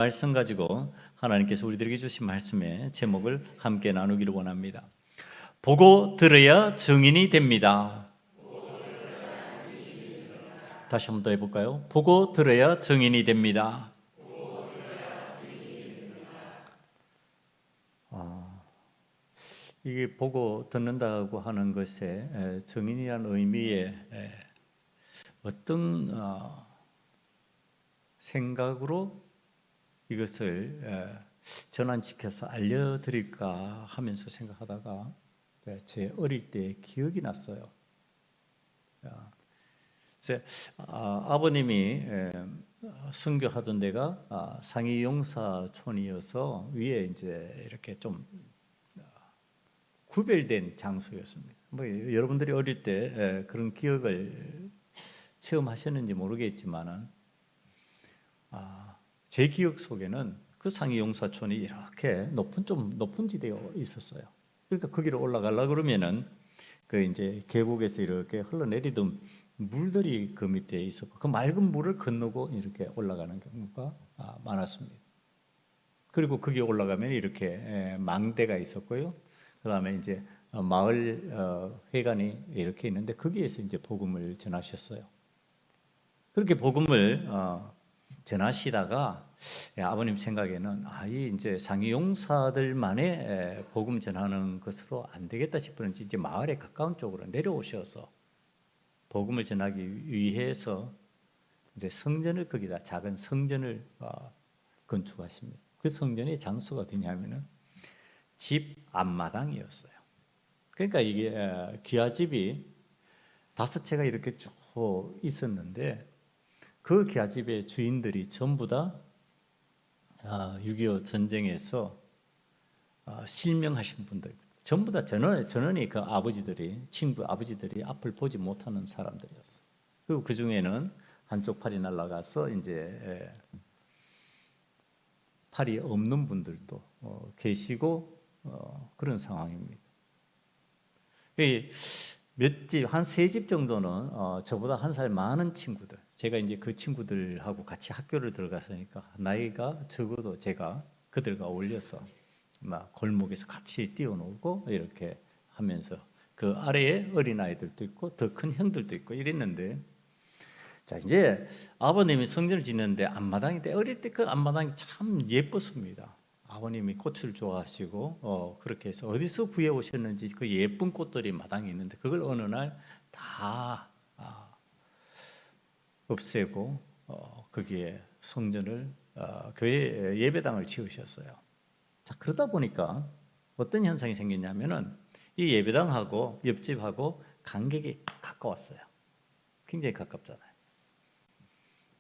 말씀 가지고 하나님께서 우리들에게 주신 말씀의 제목을 함께 나누기를 원합니다. 보고 들어야 증인이 됩니다. 다시 한번 더 해볼까요? 보고 들어야 증인이 됩니다. 이게 보고 듣는다고 하는 것에 증인이라는 의미에 어떤 생각으로 이것을 전환시켜서 알려드릴까 하면서 생각하다가 제 어릴 때 기억이 났어요. 제 아버님이 선교하던 데가 상이용사촌이어서 위에 이제 이렇게 좀 구별된 장소였습니다. 뭐 여러분들이 어릴 때 그런 기억을 체험하셨는지 모르겠지만은 제 기억 속에는 그 상이용사촌이 이렇게 좀 높은 지대에 있었어요. 그러니까 거기로 올라가려 그러면은 그 이제 계곡에서 이렇게 흘러내리던 물들이 그 밑에 있었고 그 맑은 물을 건너고 이렇게 올라가는 경우가 많았습니다. 그리고 거기 올라가면 이렇게 망대가 있었고요. 그다음에 이제 마을 회관이 이렇게 있는데 거기에서 이제 복음을 전하셨어요. 그렇게 복음을 전하시다가 아버님 생각에는 이 이제 상이용사들만의 복음 전하는 것으로 안 되겠다 싶었는지 이제 마을에 가까운 쪽으로 내려오셔서 복음을 전하기 위해서 이제 성전을 거기다 작은 성전을 건축하십니다. 그 성전의 장소가 어디냐면은 집 앞마당이었어요. 그러니까 이게 기와집이 5채가 이렇게 쭉 있었는데 그 기와집의 주인들이 전부 다 6.25 전쟁에서 실명하신 분들, 전부 다 전원이 그 친구 아버지들이 앞을 보지 못하는 사람들이었어요. 그리고 그 중에는 한쪽 팔이 날아가서 이제 팔이 없는 분들도 계시고 그런 상황입니다. 한 3집 정도는 저보다 한 살 많은 친구들, 제가 이제 그 친구들하고 같이 학교를 들어갔으니까 나이가 적어도 제가 그들과 어울려서 막 골목에서 같이 뛰어놀고 이렇게 하면서 그 아래에 어린아이들도 있고 더 큰 형들도 있고 이랬는데, 자 이제 아버님이 성전을 짓는데 앞마당인데 어릴 때 그 앞마당이 참 예뻤습니다. 아버님이 꽃을 좋아하시고 그렇게 해서 어디서 구해 오셨는지 그 예쁜 꽃들이 마당에 있는데 그걸 어느 날 다 없애고 거기에 성전을 교회 예배당을 지으셨어요. 자 그러다 보니까 어떤 현상이 생겼냐면은 이 예배당하고 옆집하고 간격이 가까웠어요. 굉장히 가깝잖아요.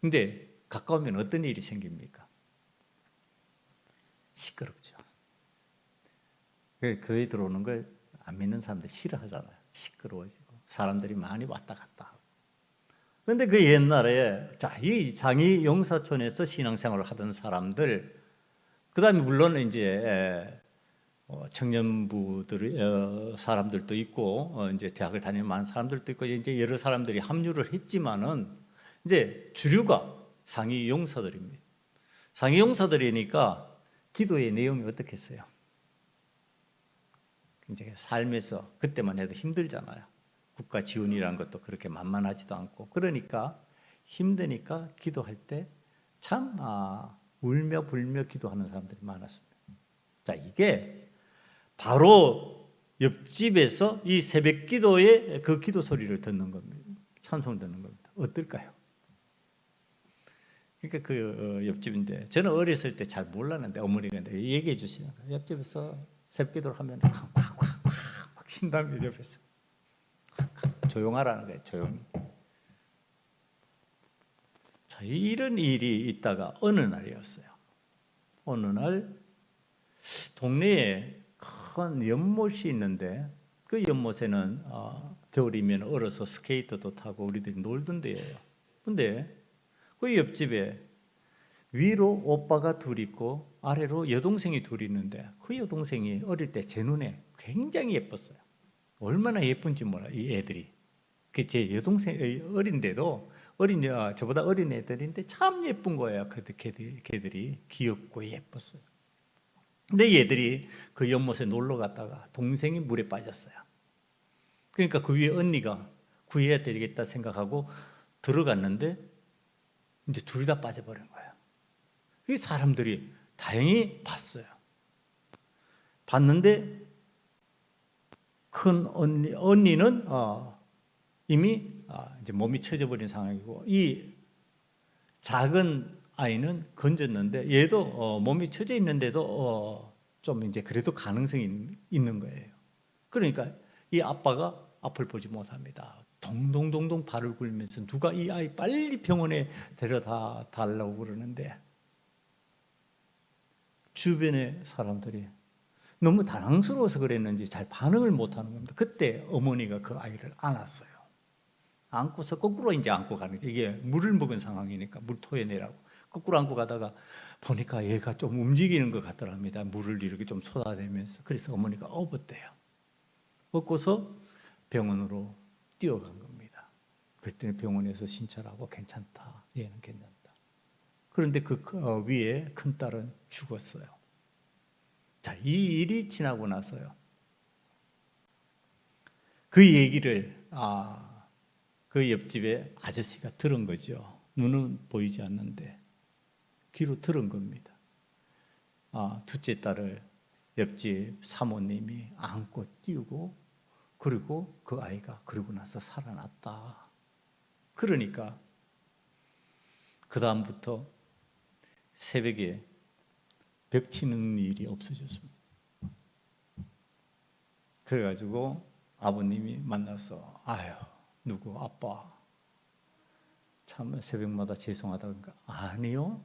근데 가까우면 어떤 일이 생깁니까? 시끄럽죠. 교회 들어오는 걸 안 믿는 사람들 싫어하잖아요. 시끄러워지고 사람들이 많이 왔다 갔다 하고. 그런데 그 옛날에 이 장이 용사촌에서 신앙생활을 하던 사람들, 그다음에 물론 이제 청년부들 사람들도 있고 이제 대학을 다니는 많은 사람들도 있고 이제 여러 사람들이 합류를 했지만은 이제 주류가 상위 용사들입니다. 상위 용사들이니까 기도의 내용이 어떻겠어요? 굉장히 삶에서 그때만 해도 힘들잖아요. 국가 지원이라는 것도 그렇게 만만하지도 않고 그러니까 힘드니까 기도할 때 참 울며 불며 기도하는 사람들이 많았습니다. 자 이게 바로 옆집에서 이 새벽 기도에 그 기도 소리를 듣는 겁니다. 찬송을 듣는 겁니다. 어떨까요? 그러니까 그 옆집인데 저는 어렸을 때 잘 몰랐는데 어머니가 얘기해 주시는 거예요. 옆집에서 새벽 기도를 하면 꽉 신답니다. 옆에서 조용하라는 거예요. 조용히. 자, 이런 일이 있다가 어느 날이었어요. 어느 날 동네에 큰 연못이 있는데 그 연못에는 겨울이면 얼어서 스케이트도 타고 우리들이 놀던 데예요. 근데 그 옆집에 위로 오빠가 둘 있고 아래로 여동생이 둘 있는데 그 여동생이 어릴 때 제 눈에 굉장히 예뻤어요. 얼마나 예쁜지 몰라 이 애들이. 그 제 여동생 어린데도 저보다 어린 애들인데 참 예쁜 거예요. 걔들이 귀엽고 예뻤어요. 근데 얘들이 그 연못에 놀러 갔다가 동생이 물에 빠졌어요. 그러니까 그 위에 언니가 구해야 되겠다 생각하고 들어갔는데 이제 둘 다 빠져버린 거예요. 그 사람들이 다행히 봤어요. 봤는데 큰 언니는 이미 이제 몸이 처져버린 상황이고, 이 작은 아이는 건졌는데 얘도 몸이 처져 있는데도 좀 이제 그래도 가능성이 있는 거예요. 그러니까 이 아빠가 앞을 보지 못합니다. 동동동동 발을 굴면서 누가 이 아이 빨리 병원에 데려다 달라고 그러는데 주변의 사람들이 너무 당황스러워서 그랬는지 잘 반응을 못하는 겁니다. 그때 어머니가 그 아이를 안았어요. 안고서 거꾸로 이제 안고 가는 게, 이게 물을 먹은 상황이니까 물 토해내라고 거꾸로 안고 가다가 보니까 얘가 좀 움직이는 것 같더랍니다. 물을 이렇게 좀 쏟아내면서. 그래서 어머니가 업었대요. 업고서 병원으로 뛰어간 겁니다. 그랬더니 병원에서 신천하고 괜찮다. 얘는 괜찮다. 그런데 그 위에 큰딸은 죽었어요. 자, 이 일이 지나고 나서요, 그 얘기를 그 옆집에 아저씨가 들은 거죠. 눈은 보이지 않는데 귀로 들은 겁니다. 둘째 딸을 옆집 사모님이 안고 띄우고, 그리고 그 아이가 그러고 나서 살아났다. 그러니까 그 다음부터 새벽에 벽 치는 일이 없어졌습니다. 그래가지고 아버님이 만나서 누구 아빠 참 새벽마다 죄송하다니까, 아니요,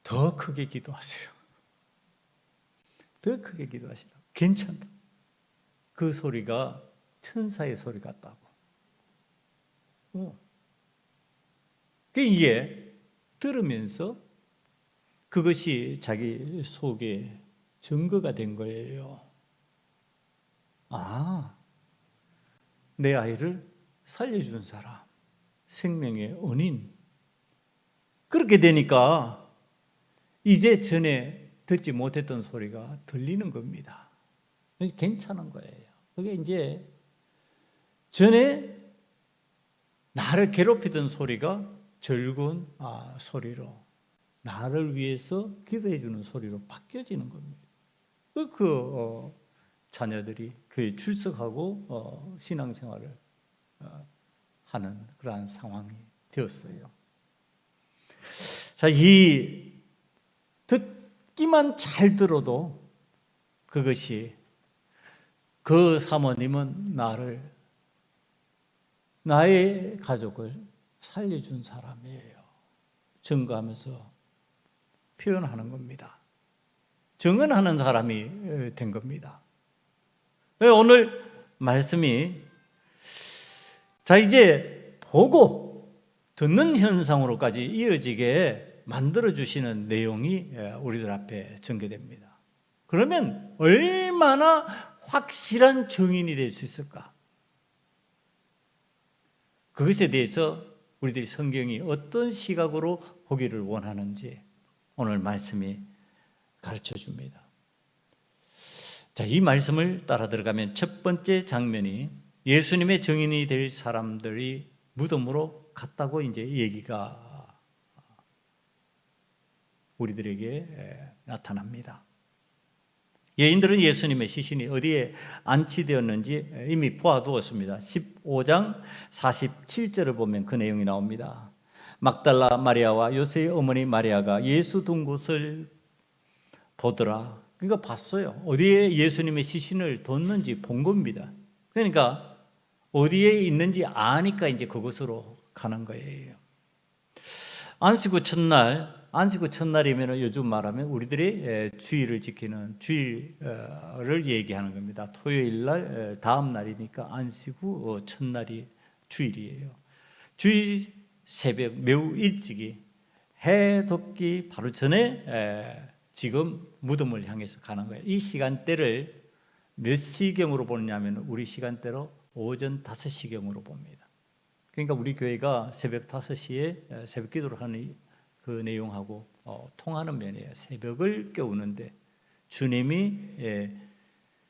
더 크게 기도하세요. 더 크게 기도하시라고. 괜찮다. 그 소리가 천사의 소리 같다고. 이게 들으면서 그것이 자기 속에 증거가 된 거예요. 내 아이를 살려준 사람, 생명의 은인. 그렇게 되니까 이제 전에 듣지 못했던 소리가 들리는 겁니다. 괜찮은 거예요. 그게 이제 전에 나를 괴롭히던 소리가 즐거운 소리로, 나를 위해서 기도해 주는 소리로 바뀌어지는 겁니다. 자녀들이 교회에 출석하고 신앙생활을 하는 그러한 상황이 되었어요. 자, 이 듣기만 잘 들어도 그것이, 그 사모님은 나의 가족을 살려준 사람이에요. 증거하면서 표현하는 겁니다. 증언하는 사람이 된 겁니다. 오늘 말씀이, 자, 이제 보고 듣는 현상으로까지 이어지게 만들어주시는 내용이 우리들 앞에 전개됩니다. 그러면 얼마나 확실한 증인이 될 수 있을까? 그것에 대해서 우리들이 성경이 어떤 시각으로 보기를 원하는지 오늘 말씀이 가르쳐 줍니다. 자, 이 말씀을 따라 들어가면 첫 번째 장면이 예수님의 증인이 될 사람들이 무덤으로 갔다고 이제 얘기가 우리들에게 나타납니다. 여인들은 예수님의 시신이 어디에 안치되었는지 이미 보아두었습니다. 15장 47절을 보면 그 내용이 나옵니다. 막달라 마리아와 요새의 어머니 마리아가 예수 둔 곳을 보더라. 그러니까 봤어요. 어디에 예수님의 시신을 뒀는지 본 겁니다. 그러니까 어디에 있는지 아니까 이제 그곳으로 가는 거예요. 안식구 첫날이면 요즘 말하면 우리들이 주일을 지키는 주일을 얘기하는 겁니다. 토요일 날 다음 날이니까 안식구 첫날이 주일이에요. 주일 새벽 매우 일찍이 해 돋기 바로 전에 지금 무덤을 향해서 가는 거예요. 이 시간대를 몇 시경으로 보느냐면 우리 시간대로 오전 5시경으로 봅니다. 그러니까 우리 교회가 새벽 5시에 새벽 기도를 하는 그 내용하고 통하는 면이에요. 새벽을 깨우는데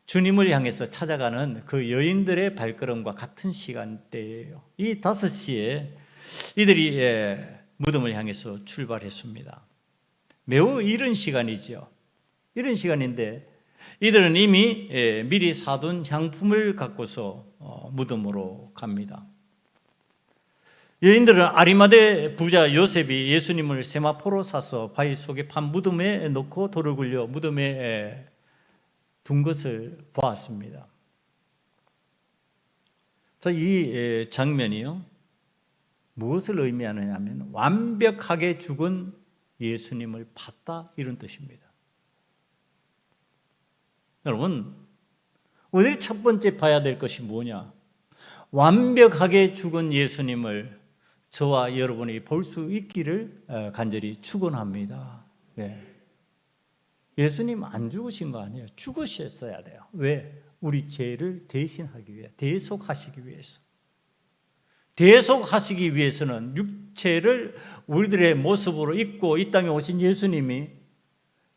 주님을 향해서 찾아가는 그 여인들의 발걸음과 같은 시간대예요. 이 5시에 이들이 무덤을 향해서 출발했습니다. 매우 이른 시간이죠. 이른 시간인데 이들은 이미 미리 사둔 향품을 갖고서 무덤으로 갑니다. 여인들은 아리마대 부자 요셉이 예수님을 세마포로 사서 바위 속에 판 무덤에 넣고 돌을 굴려 무덤에 둔 것을 보았습니다. 자, 이 장면이요, 무엇을 의미하느냐 하면 완벽하게 죽은 예수님을 봤다, 이런 뜻입니다. 여러분, 우리 첫 번째 봐야 될 것이 뭐냐? 완벽하게 죽은 예수님을 저와 여러분이 볼 수 있기를 간절히 축원합니다. 네. 예수님 안 죽으신 거 아니에요. 죽으셨어야 돼요. 왜? 우리 죄를 대신하기 위해, 대속하시기 위해서. 대속하시기 위해서는 육체를 우리들의 모습으로 입고 이 땅에 오신 예수님이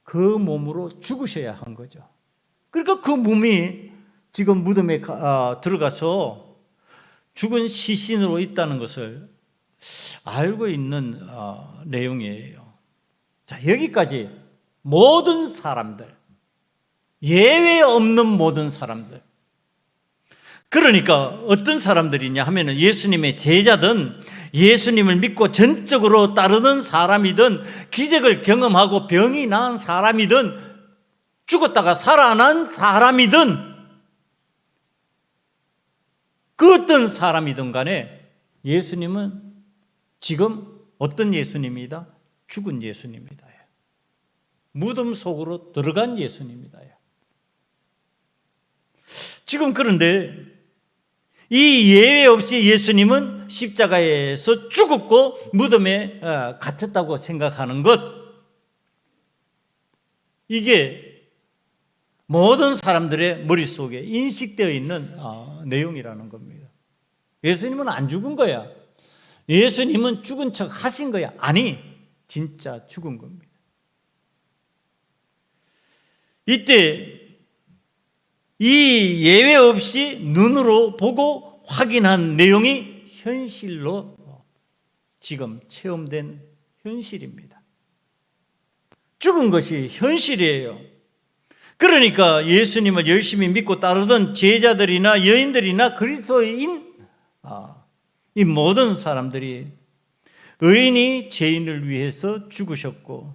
그 몸으로 죽으셔야 한 거죠. 그러니까 그 몸이 지금 무덤에 들어가서 죽은 시신으로 있다는 것을 알고 있는 내용이에요. 자, 여기까지 모든 사람들, 예외 없는 모든 사람들. 그러니까 어떤 사람들이냐 하면은 예수님의 제자든 예수님을 믿고 전적으로 따르는 사람이든 기적을 경험하고 병이 나은 사람이든 죽었다가 살아난 사람이든 그 어떤 사람이든 간에 예수님은 지금 어떤 예수님이다? 죽은 예수님이다. 무덤 속으로 들어간 예수님이다. 지금 그런데 이 예외 없이 예수님은 십자가에서 죽었고 무덤에 갇혔다고 생각하는 것, 이게 모든 사람들의 머릿속에 인식되어 있는 내용이라는 겁니다. 예수님은 안 죽은 거야. 예수님은 죽은 척 하신 거야. 아니, 진짜 죽은 겁니다. 이때 이 예외 없이 눈으로 보고 확인한 내용이 현실로 지금 체험된 현실입니다. 죽은 것이 현실이에요. 그러니까 예수님을 열심히 믿고 따르던 제자들이나 여인들이나 그리스도인 이 모든 사람들이 의인이 죄인을 위해서 죽으셨고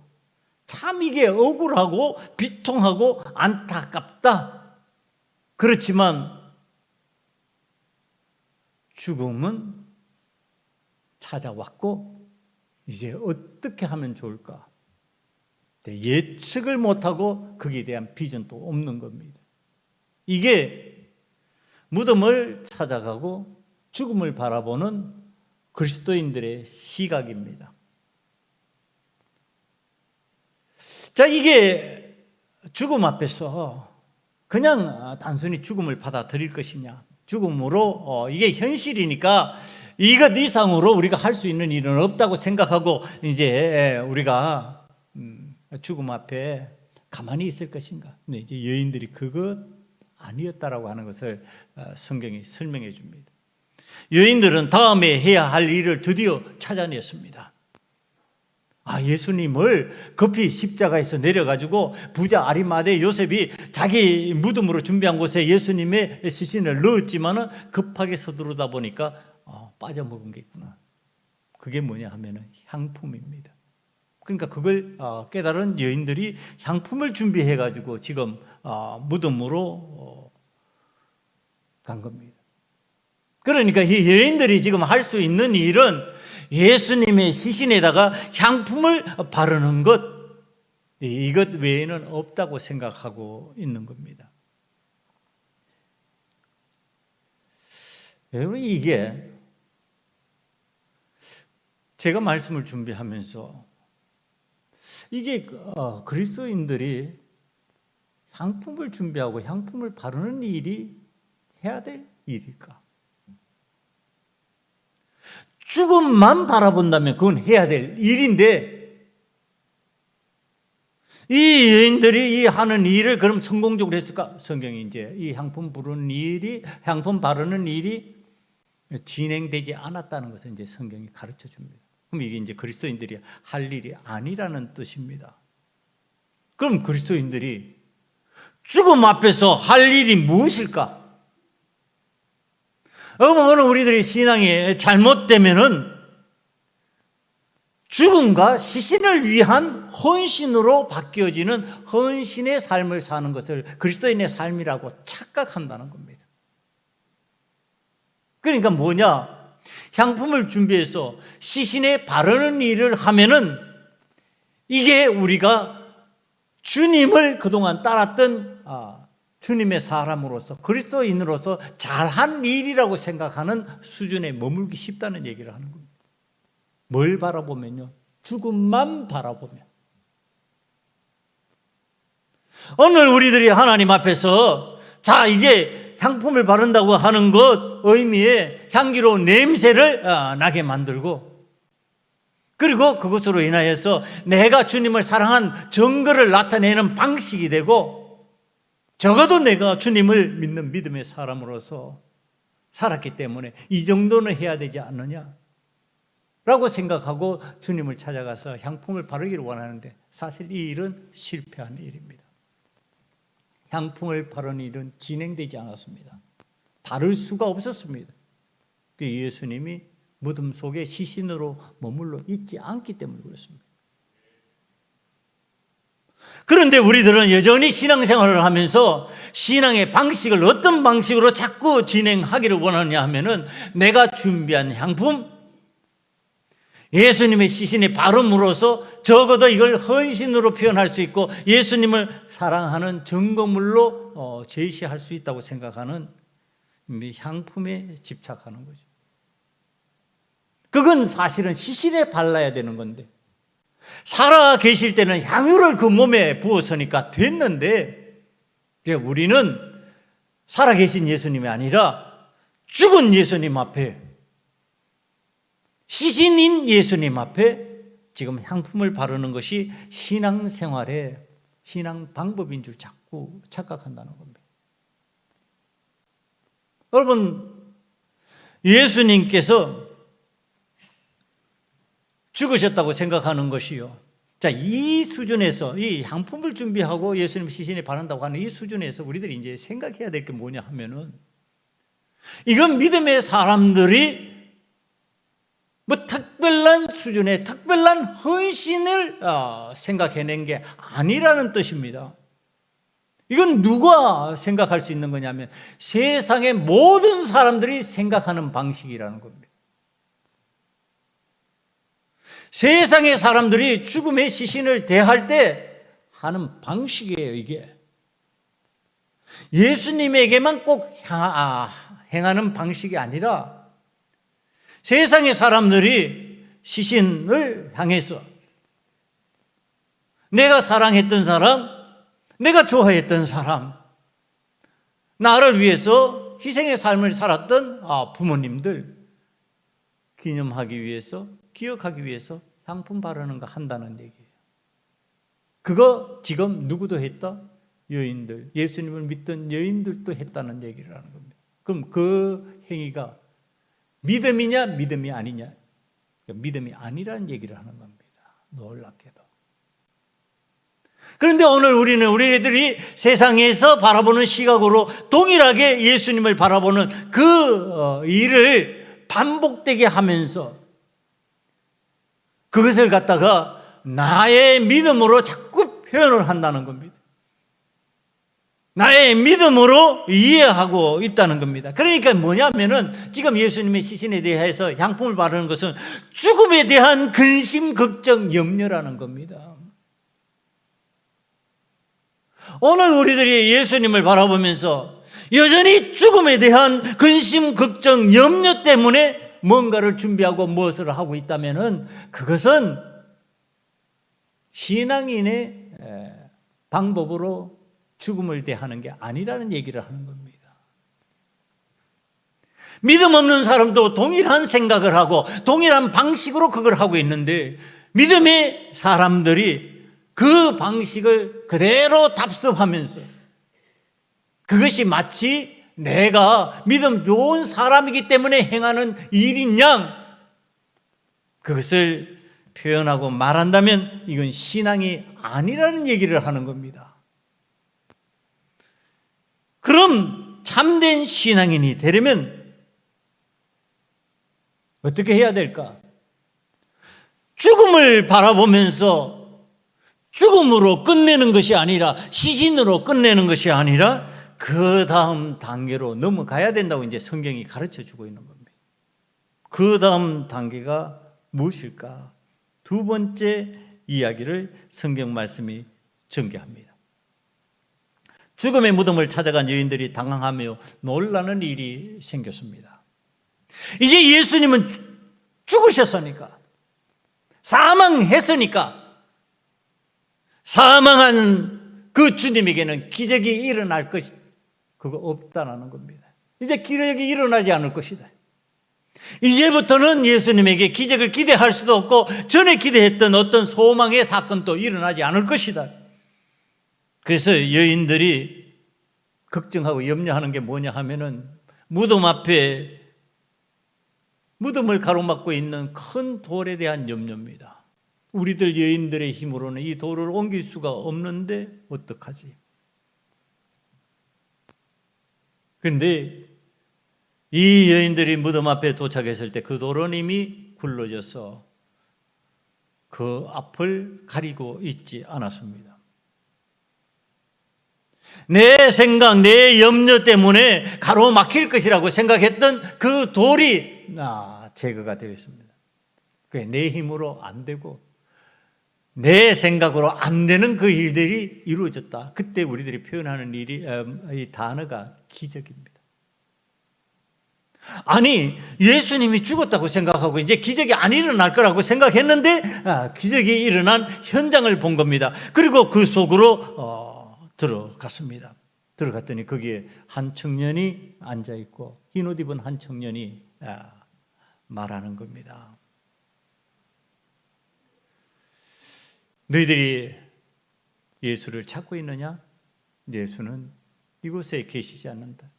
참 이게 억울하고 비통하고 안타깝다. 그렇지만 죽음은 찾아왔고 이제 어떻게 하면 좋을까? 예측을 못하고 거기에 대한 비전도 없는 겁니다. 이게 무덤을 찾아가고 죽음을 바라보는 그리스도인들의 시각입니다. 자, 이게 죽음 앞에서 그냥 단순히 죽음을 받아들일 것이냐, 죽음으로 이게 현실이니까 이것 이상으로 우리가 할 수 있는 일은 없다고 생각하고 이제 우리가 죽음 앞에 가만히 있을 것인가. 근데 이제 여인들이 그것 아니었다라고 하는 것을 성경이 설명해 줍니다. 여인들은 다음에 해야 할 일을 드디어 찾아냈습니다. 예수님을 급히 십자가에서 내려가지고 부자 아리마대 요셉이 자기 무덤으로 준비한 곳에 예수님의 시신을 넣었지만은 급하게 서두르다 보니까 빠져먹은 게 있구나. 그게 뭐냐 하면은 향품입니다. 그러니까 그걸 깨달은 여인들이 향품을 준비해가지고 지금 무덤으로 간 겁니다. 그러니까 이 여인들이 지금 할 수 있는 일은 예수님의 시신에다가 향품을 바르는 것, 이것 외에는 없다고 생각하고 있는 겁니다. 여러분, 이게 제가 말씀을 준비하면서 이게 그리스도인들이 향품을 준비하고 향품을 바르는 일이 해야 될 일일까? 죽음만 바라본다면 그건 해야 될 일인데, 이 여인들이 이 하는 일을 그럼 성공적으로 했을까? 성경이 이제 이 향품 바르는 일이 진행되지 않았다는 것을 이제 성경이 가르쳐 줍니다. 그럼 이게 이제 그리스도인들이 할 일이 아니라는 뜻입니다. 그럼 그리스도인들이 죽음 앞에서 할 일이 무엇일까? 오늘 우리들의 신앙이 잘못되면은 죽음과 시신을 위한 헌신으로 바뀌어지는 헌신의 삶을 사는 것을 그리스도인의 삶이라고 착각한다는 겁니다. 그러니까 뭐냐? 향품을 준비해서 시신에 바르는 일을 하면은 이게 우리가 주님을 그동안 따랐던 주님의 사람으로서 그리스도인으로서 잘한 일이라고 생각하는 수준에 머물기 쉽다는 얘기를 하는 겁니다. 뭘 바라보면요? 죽음만 바라보면. 오늘 우리들이 하나님 앞에서 자, 이게 향품을 바른다고 하는 것 의미에 향기로운 냄새를 나게 만들고, 그리고 그것으로 인하여서 내가 주님을 사랑한 증거를 나타내는 방식이 되고, 적어도 내가 주님을 믿는 믿음의 사람으로서 살았기 때문에 이 정도는 해야 되지 않느냐 라고 생각하고 주님을 찾아가서 향품을 바르기를 원하는데, 사실 이 일은 실패한 일입니다. 향품을 바르는 일은 진행되지 않았습니다. 바를 수가 없었습니다. 예수님이 무덤 속에 시신으로 머물러 있지 않기 때문에 그렇습니다. 그런데 우리들은 여전히 신앙생활을 하면서 신앙의 방식을 어떤 방식으로 자꾸 진행하기를 원하느냐 하면은, 내가 준비한 향품, 예수님의 시신에 바름으로써 적어도 이걸 헌신으로 표현할 수 있고 예수님을 사랑하는 증거물로 제시할 수 있다고 생각하는 향품에 집착하는 거죠. 그건 사실은 시신에 발라야 되는 건데, 살아 계실 때는 향유를 그 몸에 부었으니까 됐는데, 우리는 살아 계신 예수님이 아니라 죽은 예수님 앞에, 시신인 예수님 앞에 지금 향품을 바르는 것이 신앙생활의 신앙 방법인 줄 자꾸 착각한다는 겁니다. 여러분, 예수님께서 죽으셨다고 생각하는 것이요, 자, 이 수준에서 이 향품을 준비하고 예수님 시신에 바른다고 하는 이 수준에서 우리들이 이제 생각해야 될 게 뭐냐 하면은, 이건 믿음의 사람들이 특별한 수준의 특별한 헌신을 생각해낸 게 아니라는 뜻입니다. 이건 누가 생각할 수 있는 거냐면 세상의 모든 사람들이 생각하는 방식이라는 겁니다. 세상의 사람들이 죽음의 시신을 대할 때 하는 방식이에요, 이게. 예수님에게만 꼭 행하는 방식이 아니라 세상의 사람들이 시신을 향해서 내가 사랑했던 사람, 내가 좋아했던 사람, 나를 위해서 희생의 삶을 살았던 부모님들 기념하기 위해서, 기억하기 위해서 향품 바르는 거 한다는 얘기예요. 그거 지금 누구도 했다? 여인들, 예수님을 믿던 여인들도 했다는 얘기를 하는 겁니다. 그럼 그 행위가 믿음이냐 믿음이 아니냐? 믿음이 아니라는 얘기를 하는 겁니다. 놀랍게도. 그런데 오늘 우리들이 세상에서 바라보는 시각으로 동일하게 예수님을 바라보는 그 일을 반복되게 하면서 그것을 갖다가 나의 믿음으로 자꾸 표현을 한다는 겁니다. 나의 믿음으로 이해하고 있다는 겁니다. 그러니까 뭐냐면은 지금 예수님의 시신에 대해서 향품을 바르는 것은 죽음에 대한 근심, 걱정, 염려라는 겁니다. 오늘 우리들이 예수님을 바라보면서 여전히 죽음에 대한 근심, 걱정, 염려 때문에 뭔가를 준비하고 무엇을 하고 있다면은 그것은 신앙인의 방법으로 죽음을 대하는 게 아니라는 얘기를 하는 겁니다. 믿음 없는 사람도 동일한 생각을 하고 동일한 방식으로 그걸 하고 있는데 믿음의 사람들이 그 방식을 그대로 답습하면서 그것이 마치 내가 믿음 좋은 사람이기 때문에 행하는 일인 양 그것을 표현하고 말한다면 이건 신앙이 아니라는 얘기를 하는 겁니다. 그럼 참된 신앙인이 되려면 어떻게 해야 될까? 죽음을 바라보면서 죽음으로 끝내는 것이 아니라 시신으로 끝내는 것이 아니라 그 다음 단계로 넘어가야 된다고 이제 성경이 가르쳐 주고 있는 겁니다. 그 다음 단계가 무엇일까? 두 번째 이야기를 성경 말씀이 전개합니다. 죽음의 무덤을 찾아간 여인들이 당황하며 놀라는 일이 생겼습니다. 이제 예수님은 죽으셨으니까, 사망했으니까, 사망한 그 주님에게는 기적이 일어날 것이 그거 없다라는 겁니다. 이제 기적이 일어나지 않을 것이다. 이제부터는 예수님에게 기적을 기대할 수도 없고 전에 기대했던 어떤 소망의 사건도 일어나지 않을 것이다. 그래서 여인들이 걱정하고 염려하는 게 뭐냐 하면은 무덤 앞에 무덤을 가로막고 있는 큰 돌에 대한 염려입니다. 우리들 여인들의 힘으로는 이 돌을 옮길 수가 없는데 어떡하지? 근데 이 여인들이 무덤 앞에 도착했을 때 그 돌은 이미 굴러져서 그 앞을 가리고 있지 않았습니다. 내 생각, 내 염려 때문에 가로막힐 것이라고 생각했던 그 돌이 제거가 되어 있습니다. 그게 내 힘으로 안 되고 내 생각으로 안 되는 그 일들이 이루어졌다. 그때 우리들이 표현하는 이 단어가 기적입니다. 아니, 예수님이 죽었다고 생각하고 이제 기적이 안 일어날 거라고 생각했는데 기적이 일어난 현장을 본 겁니다. 그리고 그 속으로 들어갔습니다. 들어갔더니 거기에 한 청년이 앉아있고 흰 옷 입은 한 청년이 말하는 겁니다. 너희들이 예수를 찾고 있느냐? 예수는 이곳에 계시지 않는다.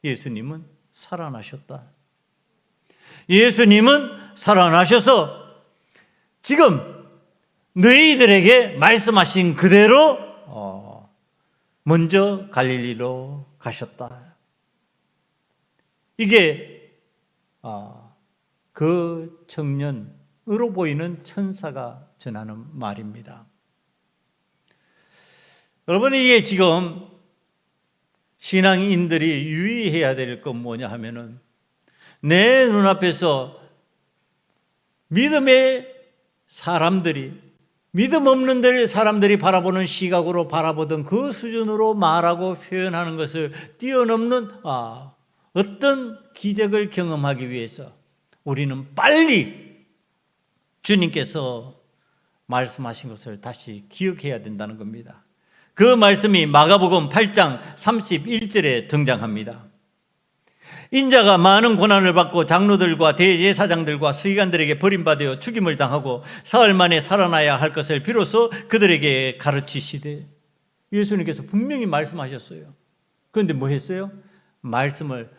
예수님은 살아나셨다. 예수님은 살아나셔서 지금 너희들에게 말씀하신 그대로 먼저 갈릴리로 가셨다. 이게 그 청년으로 보이는 천사가 전하는 말입니다. 여러분, 이게 지금 신앙인들이 유의해야 될 건 뭐냐 하면은 내 눈앞에서 믿음의 사람들이, 믿음 없는 사람들이 바라보는 시각으로 바라보던 그 수준으로 말하고 표현하는 것을 뛰어넘는 어떤 기적을 경험하기 위해서 우리는 빨리 주님께서 말씀하신 것을 다시 기억해야 된다는 겁니다. 그 말씀이 마가복음 8장 31절에 등장합니다. 인자가 많은 고난을 받고 장로들과 대제사장들과 서기관들에게 버림받아 죽임을 당하고 사흘 만에 살아나야 할 것을 비로소 그들에게 가르치시되, 예수님께서 분명히 말씀하셨어요. 그런데 뭐 했어요? 말씀을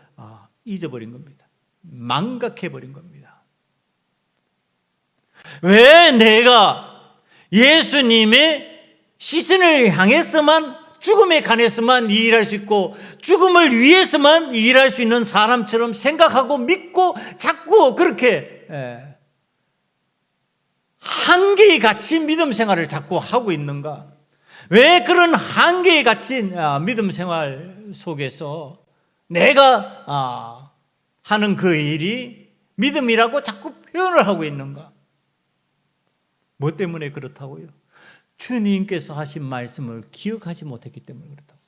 잊어버린 겁니다. 망각해버린 겁니다. 왜 내가 예수님의 시선을 향해서만, 죽음에 관해서만 일할 수 있고 죽음을 위해서만 일할 수 있는 사람처럼 생각하고 믿고 자꾸 그렇게 한계에 갇힌 믿음 생활을 자꾸 하고 있는가? 왜 그런 한계에 갇힌 믿음 생활 속에서 내가 하는 그 일이 믿음이라고 자꾸 표현을 하고 있는가? 뭐 때문에 그렇다고요? 주님께서 하신 말씀을 기억하지 못했기 때문에 그렇다고.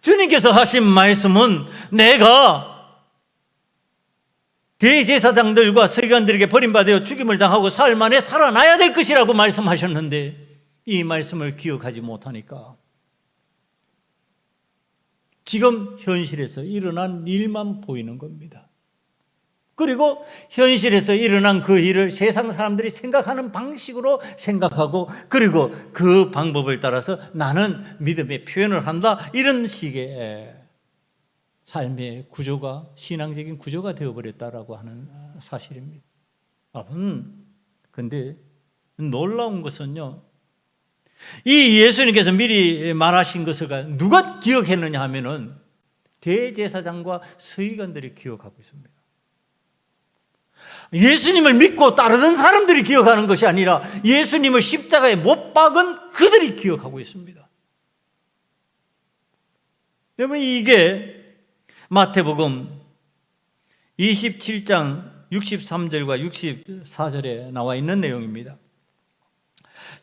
주님께서 하신 말씀은 내가 대제사장들과 서기관들에게 버림받아 죽임을 당하고 사흘 만에 살아나야 될 것이라고 말씀하셨는데 이 말씀을 기억하지 못하니까 지금 현실에서 일어난 일만 보이는 겁니다. 그리고 현실에서 일어난 그 일을 세상 사람들이 생각하는 방식으로 생각하고, 그리고 그 방법을 따라서 나는 믿음의 표현을 한다, 이런 식의 삶의 구조가, 신앙적인 구조가 되어버렸다라고 하는 사실입니다. 여러분, 근데 놀라운 것은요, 이 예수님께서 미리 말하신 것을 누가 기억했느냐 하면은 대제사장과 서기관들이 기억하고 있습니다. 예수님을 믿고 따르던 사람들이 기억하는 것이 아니라 예수님을 십자가에 못 박은 그들이 기억하고 있습니다. 여러분, 이게 마태복음 27장 63절과 64절에 나와 있는 내용입니다.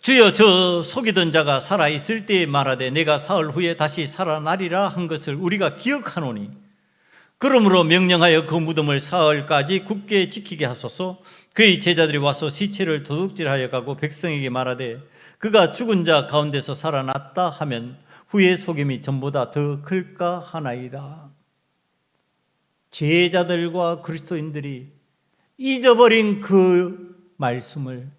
주여, 저 속이던 자가 살아있을 때에 말하되 내가 사흘 후에 다시 살아나리라 한 것을 우리가 기억하노니, 그러므로 명령하여 그 무덤을 사흘까지 굳게 지키게 하소서. 그의 제자들이 와서 시체를 도둑질하여 가고 백성에게 말하되 그가 죽은 자 가운데서 살아났다 하면 후에 속임이 전보다 더 클까 하나이다. 제자들과 그리스도인들이 잊어버린 그 말씀을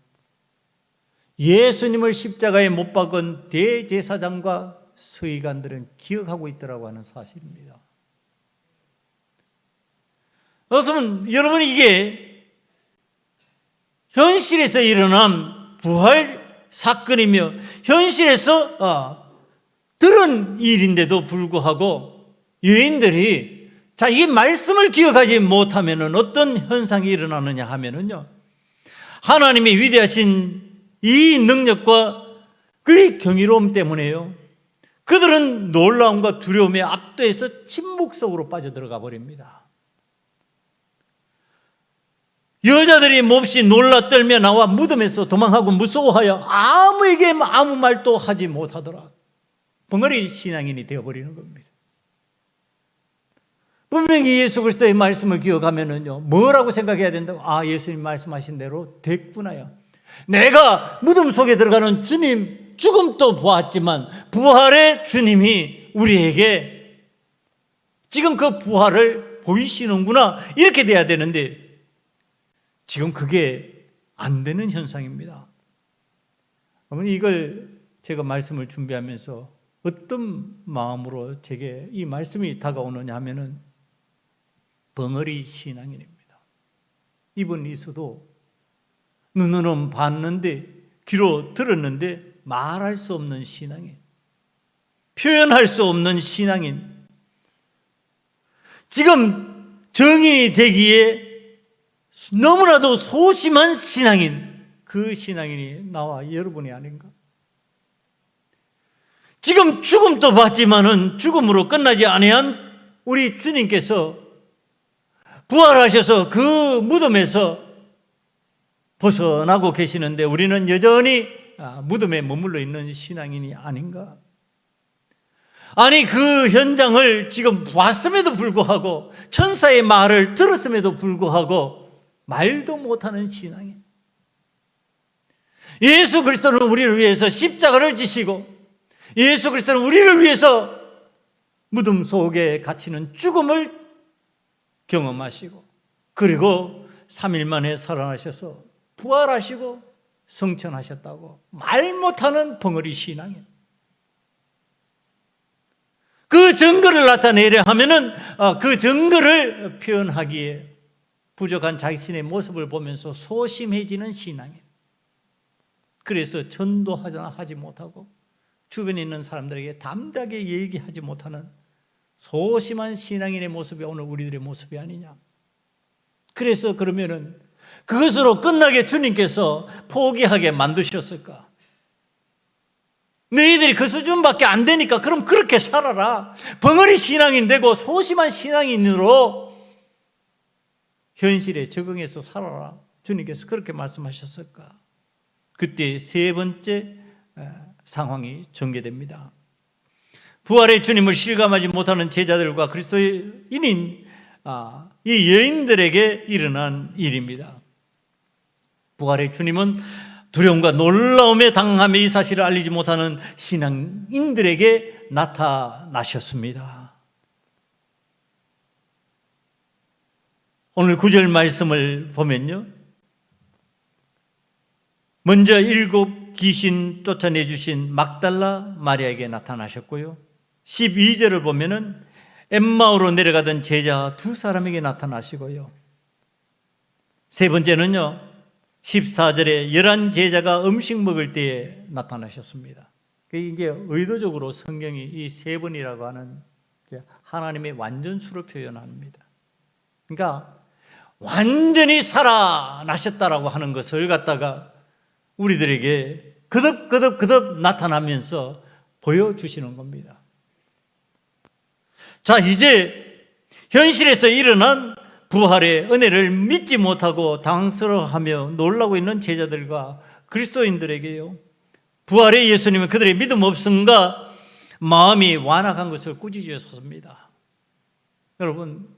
예수님을 십자가에 못 박은 대제사장과 서기관들은 기억하고 있더라고 하는 사실입니다. 여러분, 이게 현실에서 일어난 부활 사건이며 현실에서 들은 일인데도 불구하고 유인들이 이 말씀을 기억하지 못하면 어떤 현상이 일어나느냐 하면은요, 하나님의 위대하신 이 능력과 그의 경이로움 때문에요, 그들은 놀라움과 두려움에 압도해서 침묵 속으로 빠져들어가 버립니다. 여자들이 몹시 놀라 떨며 나와 무덤에서 도망하고 무서워하여 아무에게 아무 말도 하지 못하더라. 벙어리 신앙인이 되어버리는 겁니다. 분명히 예수 그리스도의 말씀을 기억하면은요, 뭐라고 생각해야 된다고? 예수님 말씀하신 대로 됐구나요. 내가 무덤 속에 들어가는 주님 죽음도 보았지만 부활의 주님이 우리에게 지금 그 부활을 보이시는구나, 이렇게 돼야 되는데 지금 그게 안 되는 현상입니다. 어머니, 이걸 제가 말씀을 준비하면서 어떤 마음으로 제게 이 말씀이 다가오느냐 하면은 벙어리 신앙인입니다. 입은 있어도 눈으로는 봤는데 귀로 들었는데 말할 수 없는 신앙인, 표현할 수 없는 신앙인, 지금 정인이 되기에 너무나도 소심한 신앙인, 그 신앙인이 나와 여러분이 아닌가? 지금 죽음도 봤지만은 죽음으로 끝나지 아니한 우리 주님께서 부활하셔서 그 무덤에서 벗어나고 계시는데 우리는 여전히 무덤에 머물러 있는 신앙인이 아닌가? 아니, 그 현장을 지금 봤음에도 불구하고, 천사의 말을 들었음에도 불구하고 말도 못하는 신앙인, 예수 그리스도는 우리를 위해서 십자가를 지시고 예수 그리스도는 우리를 위해서 무덤 속에 갇히는 죽음을 경험하시고, 그리고 3일 만에 살아나셔서 부활하시고 성천하셨다고 말 못하는 벙어리 신앙인, 그 증거를 나타내려 하면은 그 증거를 표현하기에 부족한 자신의 모습을 보면서 소심해지는 신앙인, 그래서 전도하지 못하고 주변에 있는 사람들에게 담대하게 얘기하지 못하는 소심한 신앙인의 모습이 오늘 우리들의 모습이 아니냐. 그래서 그러면은 그것으로 끝나게 주님께서 포기하게 만드셨을까? 너희들이 그 수준밖에 안 되니까 그럼 그렇게 살아라. 벙어리 신앙인 되고 소심한 신앙인으로 현실에 적응해서 살아라. 주님께서 그렇게 말씀하셨을까? 그때 세 번째 상황이 전개됩니다. 부활의 주님을 실감하지 못하는 제자들과 그리스도인인 이 여인들에게 일어난 일입니다. 부활의 주님은 두려움과 놀라움에 당하며 이 사실을 알리지 못하는 신앙인들에게 나타나셨습니다. 오늘 9절 말씀을 보면요, 먼저 7 귀신 쫓아내 주신 막달라 마리아에게 나타나셨고요, 12절을 보면은 엠마오로 내려가던 제자 2사람에게 나타나시고요, 세 번째는요 14절에 11 제자가 음식 먹을 때에 나타나셨습니다. 이제 의도적으로 성경이 이 3번이라고 하는 하나님의 완전수를 표현합니다. 그러니까 완전히 살아나셨다라고 하는 것을 갖다가 우리들에게 거듭 나타나면서 보여주시는 겁니다. 자, 이제 현실에서 일어난 부활의 은혜를 믿지 못하고 당황스러워하며 놀라고 있는 제자들과 그리스도인들에게요, 부활의 예수님은 그들의 믿음 없음과 마음이 완악한 것을 꾸짖으셨습니다. 여러분,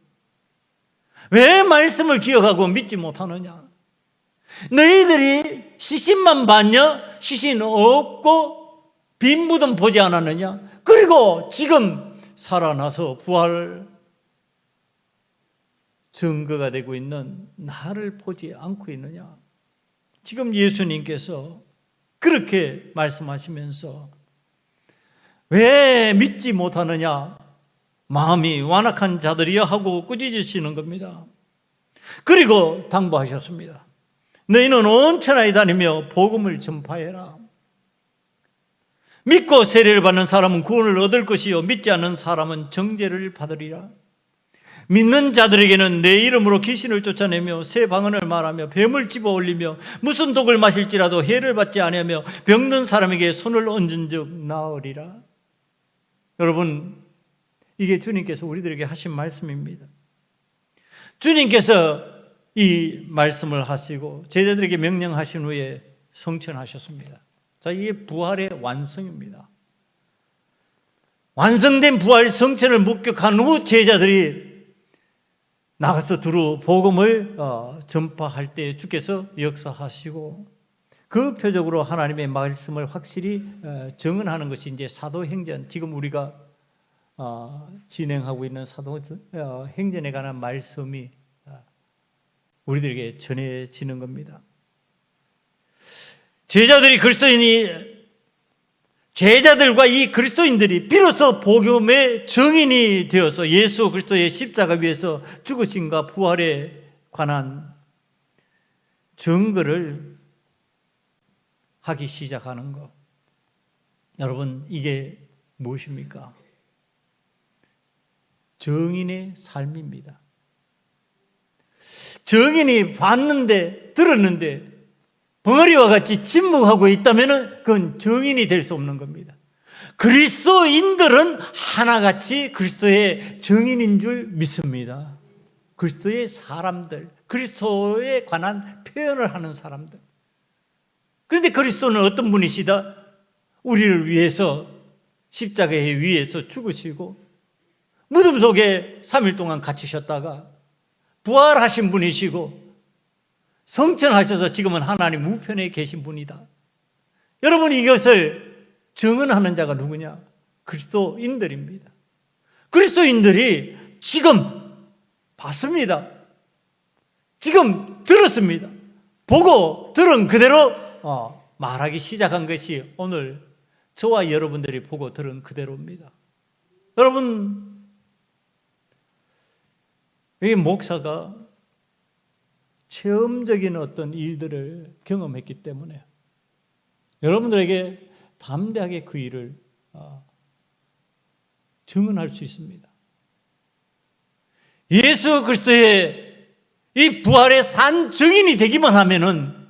왜 말씀을 기억하고 믿지 못하느냐? 너희들이 시신만 봤냐? 시신 없고 빈 무덤 보지 않았느냐? 그리고 지금 살아나서 부활 증거가 되고 있는 나를 보지 않고 있느냐? 지금 예수님께서 그렇게 말씀하시면서 왜 믿지 못하느냐? 마음이 완악한 자들이여 하고 꾸짖으시는 겁니다. 그리고 당부하셨습니다. 너희는 온 천하에 다니며 복음을 전파해라. 믿고 세례를 받는 사람은 구원을 얻을 것이요 믿지 않는 사람은 정죄를 받으리라. 믿는 자들에게는 내 이름으로 귀신을 쫓아내며 새 방언을 말하며 뱀을 집어 올리며 무슨 독을 마실지라도 해를 받지 아니하며 병든 사람에게 손을 얹은 즉 나으리라. 여러분, 이게 주님께서 우리들에게 하신 말씀입니다. 주님께서 이 말씀을 하시고 제자들에게 명령하신 후에 성천하셨습니다. 자, 이게 부활의 완성입니다. 완성된 부활 성천을 목격한 후 제자들이 나가서 두루 복음을 전파할 때 주께서 역사하시고 그 표적으로 하나님의 말씀을 확실히 증언하는 것이 이제 사도행전, 지금 우리가 진행하고 있는 사도행전에 관한 말씀이 우리들에게 전해지는 겁니다. 제자들과 이 그리스도인들이 비로소 복음의 증인이 되어서 예수 그리스도의 십자가 위에서 죽으심과 부활에 관한 증거를 하기 시작하는 것. 여러분, 이게 무엇입니까? 증인의 삶입니다. 증인이 봤는데, 들었는데 벙어리와 같이 침묵하고 있다면 그건 증인이 될 수 없는 겁니다. 그리스도인들은 하나같이 그리스도의 증인인 줄 믿습니다. 그리스도의 사람들, 그리스도에 관한 표현을 하는 사람들. 그런데 그리스도는 어떤 분이시다? 우리를 위해서 십자가에 위에서 죽으시고 무덤 속에 3일 동안 갇히셨다가 부활하신 분이시고 성천하셔서 지금은 하나님 우편에 계신 분이다. 여러분, 이것을 증언하는 자가 누구냐? 그리스도인들입니다. 그리스도인들이 지금 봤습니다. 지금 들었습니다. 보고 들은 그대로 말하기 시작한 것이 오늘 저와 여러분들이 보고 들은 그대로입니다. 여러분, 이 목사가 체험적인 어떤 일들을 경험했기 때문에 여러분들에게 담대하게 그 일을 증언할 수 있습니다. 예수 그리스도의 이 부활의 산 증인이 되기만 하면은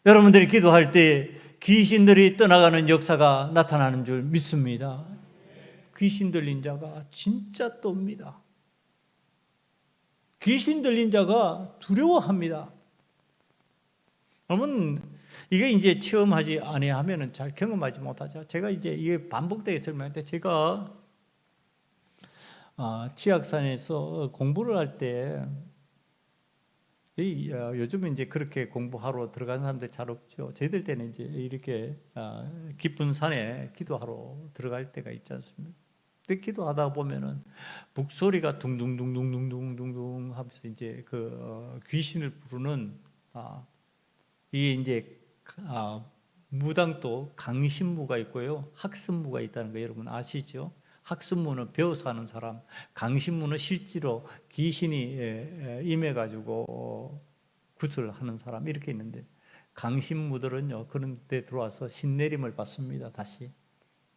여러분들이 기도할 때 귀신들이 떠나가는 역사가 나타나는 줄 믿습니다. 귀신 들린 자가 진짜 떱니다. 귀신 들린 자가 두려워합니다. 여러분, 이게 이제 체험하지 아니하면은 잘 경험하지 못하죠. 제가 이제 이게 반복되게 설명할 때, 제가 치악산에서 공부를 할 때, 요즘은 이제 그렇게 공부하러 들어가는 사람들 잘 없죠. 저희들 때는 이제 이렇게 깊은 산에 기도하러 들어갈 때가 있지 않습니까? 기도하다 보면은 북소리가 둥둥둥둥둥둥둥둥 하면서 이제 귀신을 부르는 이게 이제 무당도 강신무가 있고요, 학습무가 있다는 거 여러분 아시죠? 학습무는 배워서 하는 사람, 강신무는 실제로 귀신이 임해가지고 구슬하는 사람 이렇게 있는데, 강신무들은요 그런 데 들어와서 신내림을 받습니다. 다시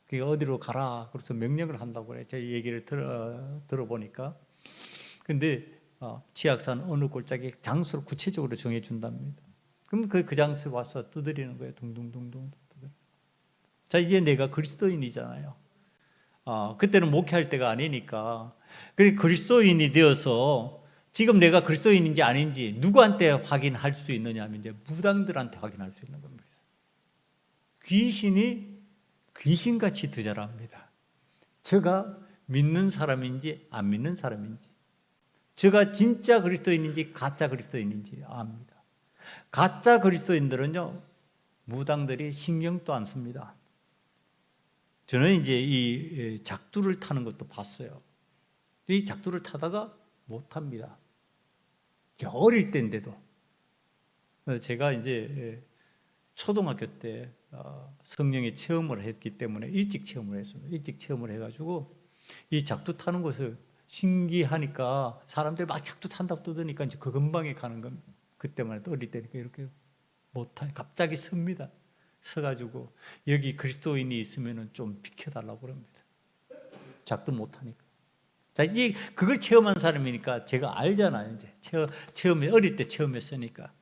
그게 어디로 가라 그래서 명령을 한다고 그래요. 제 얘기를 들어보니까. 근데 치악산 어느 골짜기 장소를 구체적으로 정해준답니다. 그럼 그 장소에 와서 두드리는 거예요. 둥둥둥둥. 자, 이게 내가 그리스도인이잖아요. 그때는 목회할 때가 아니니까. 그래, 그리스도인이 되어서 지금 내가 그리스도인인지 아닌지 누구한테 확인할 수 있느냐 하면 이제 무당들한테 확인할 수 있는 겁니다. 귀신이 귀신같이 더 잘합니다. 저가 믿는 사람인지 안 믿는 사람인지, 저가 진짜 그리스도인인지 가짜 그리스도인인지 압니다. 가짜 그리스도인들은요 무당들이 신경도 안 씁니다. 저는 이제 이 작두를 타는 것도 봤어요. 이 작두를 타다가 못합니다. 어릴 때인데도. 제가 이제 초등학교 때 성령의 체험을 했기 때문에 일찍 체험을 했습니다. 일찍 체험을 해가지고 이 작두 타는 것을 신기하니까 사람들 막 작두 탄다고 떠드니까 이제 그 근방에 가는 겁니다. 그때만 해도 어릴 때니까 이렇게 못하니 갑자기 섭니다. 서가지고 여기 그리스도인이 있으면 좀 비켜달라고 그럽니다. 작두 못하니까. 자, 그걸 체험한 사람이니까 제가 알잖아요. 이제 어릴 때 체험했으니까.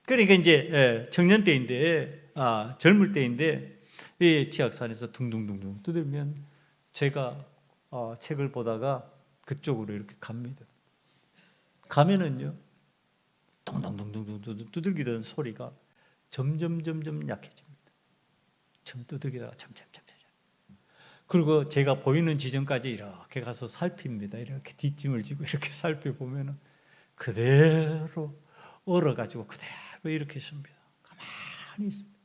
그러니까 이제 청년 때인데, 젊을 때인데, 이 치악산에서 둥둥둥둥 두들면 제가 책을 보다가 그쪽으로 이렇게 갑니다. 가면은요, 둥둥둥둥둥 두들기던 소리가 점점 약해집니다. 점 두들기다가 점점. 그리고 제가 보이는 지점까지 이렇게 가서 살핍니다. 이렇게 뒷짐을 지고 이렇게 살펴보면은 그대로 얼어가지고 그대로 이렇게 있습니다. 가만히 있습니다.